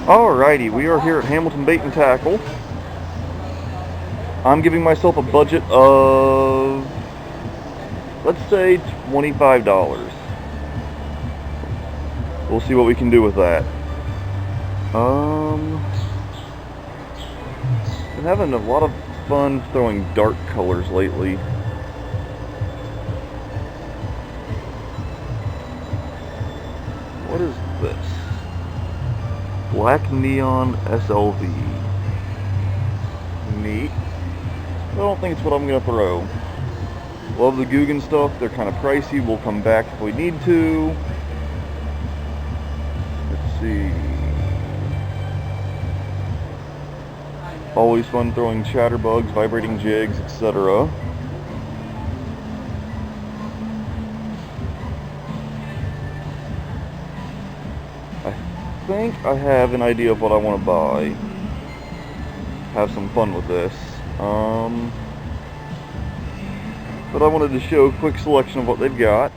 Alrighty, we are here at Hamilton Bait and Tackle. I'm giving myself a budget of, let's say, $25. We'll see what we can do with that. Been having a lot of fun throwing dark colors lately. What is this? Black Neon SLV. Neat. I don't think it's what I'm going to throw. Love the Guggen stuff. They're kind of pricey. We'll come back if we need to. Let's see. Always fun throwing chatterbugs, vibrating jigs, etc. I think I have an idea of what I want to buy. Have some fun with this. But I wanted to show a quick selection of what they've got.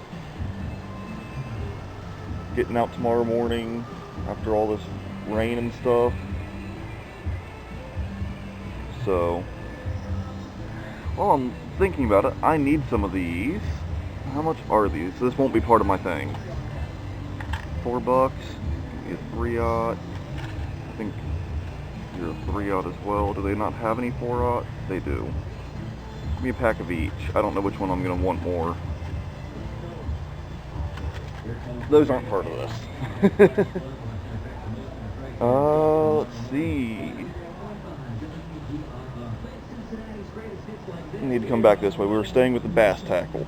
Getting out tomorrow morning after all this rain and stuff. So, while I'm thinking about it, I need some of these. How much are these? This won't be part of my thing. $4. Give me a 3-aught. I think you're a 3-aught as well. Do they not have any 4-aught? They do. Give me a pack of each. I don't know which one I'm going to want more. Those aren't part of this. Let's see. I need to come back this way. We were staying with the bass tackle.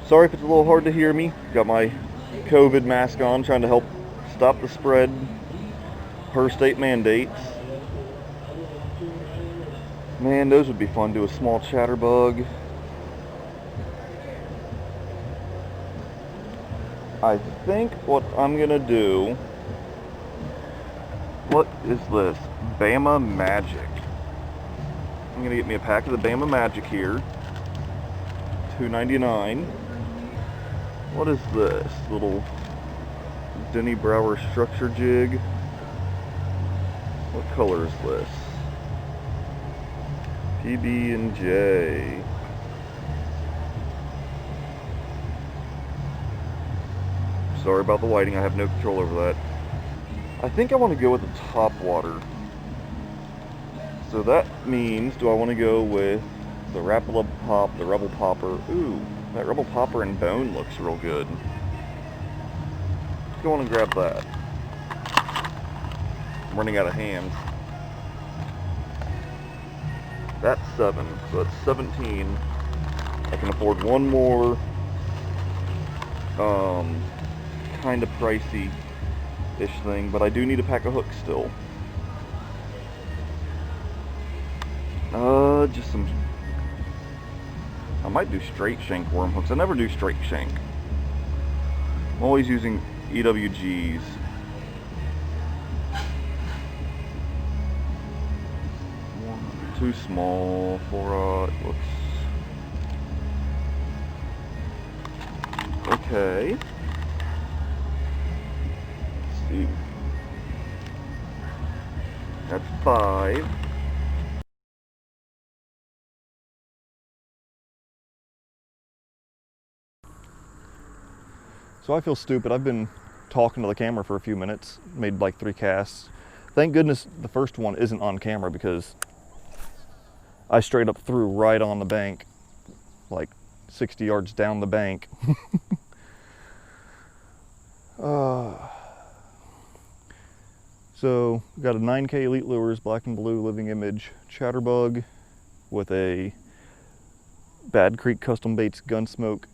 Sorry if it's a little hard to hear me. Got my COVID mask on, trying to help stop the spread per state mandates. Man, those would be fun. Do a small chatterbug. I think what I'm gonna do. What is this? Bama Magic. I'm gonna get me a pack of the Bama Magic here. $2.99. What is this? Little Denny Brower structure jig. What color is this? PB&J. Sorry about the lighting, I have no control over that. I think I want to go with the top water. So that means, do I want to go with the Rapala Pop, the Rebel Popper? Ooh, that Rebel Popper and bone looks real good. Let's go on and grab that. I'm running out of hands. That's 7, so that's 17. I can afford one more kind of pricey-ish thing, but I do need a pack of hooks still. Just some... I might do straight shank worm hooks. I never do straight shank. I'm always using EWGs. Too small, 4-aught, whoops. Okay. Let's see. That's 5. So I feel stupid. I've been talking to the camera for a few minutes, made like 3 casts. Thank goodness the first one isn't on camera because I straight up threw right on the bank, like 60 yards down the bank. So got a 9K Elite Lures Black and Blue Living Image Chatterbug with a Bad Creek Custom Baits Gunsmoke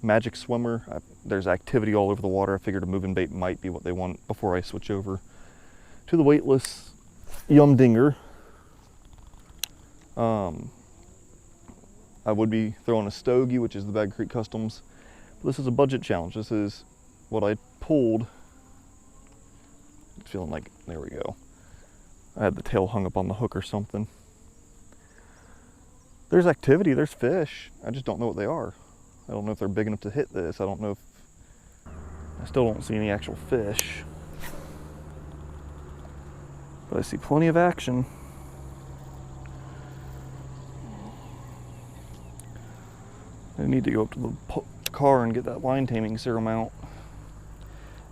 Magic Swimmer. There's activity all over the water. I figured a moving bait might be what they want before I switch over to the weightless Yumdinger. I would be throwing a Stogie, which is the Bad Creek Customs. But this is a budget challenge. This is what I pulled. It's feeling like, there we go. I had the tail hung up on the hook or something. There's activity, there's fish. I just don't know what they are. I don't know if they're big enough to hit this. I don't know if I still don't see any actual fish, but I see plenty of action. I need to go up to the car and get that line taming serum out.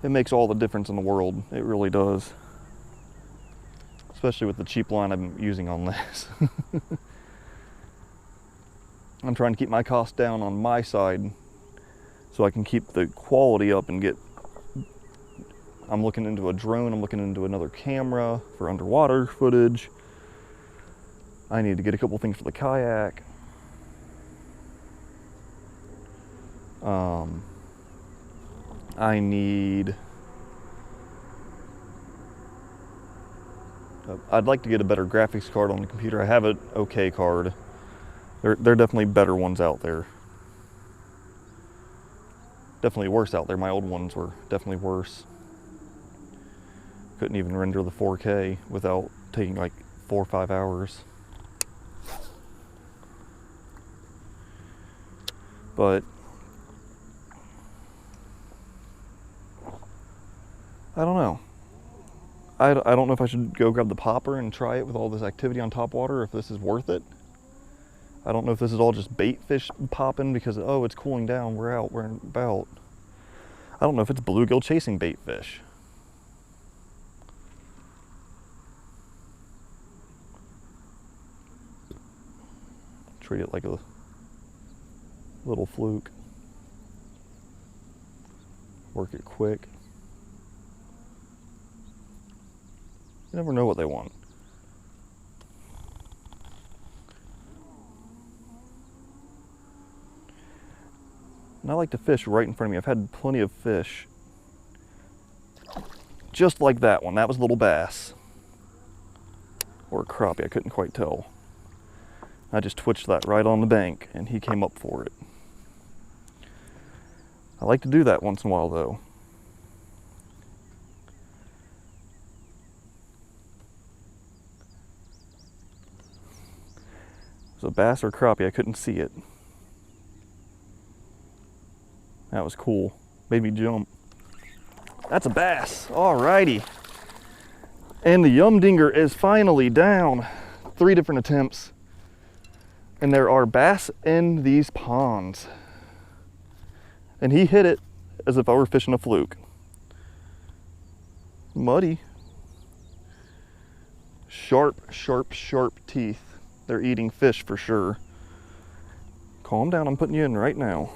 It makes all the difference in the world. It really does. Especially with the cheap line I'm using on this. I'm trying to keep my cost down on my side so I can keep the quality up and get... I'm looking into a drone, I'm looking into another camera for underwater footage. I need to get a couple things for the kayak. I need... I'd like to get a better graphics card on the computer. I have an okay card. There are definitely better ones out there. Definitely worse out there. My old ones were definitely worse. Couldn't even render the 4K without taking like 4 or 5 hours. But I don't know. I don't know if I should go grab the popper and try it with all this activity on top water, if this is worth it. I don't know if this is all just bait fish popping because, oh, it's cooling down, we're out, we're about. I don't know if it's bluegill chasing bait fish. Treat it like a little fluke. Work it quick. You never know what they want. And I like to fish right in front of me. I've had plenty of fish just like that one. That was a little bass. Or a crappie, I couldn't quite tell. I just twitched that right on the bank and he came up for it. I like to do that once in a while though. It was a bass or crappie, I couldn't see it. That was cool. Made me jump. That's a bass. Alrighty. And the yum dinger is finally down. 3 different attempts. And there are bass in these ponds. And he hit it as if I were fishing a fluke. Muddy. Sharp, sharp, sharp teeth. They're eating fish for sure. Calm down, I'm putting you in right now.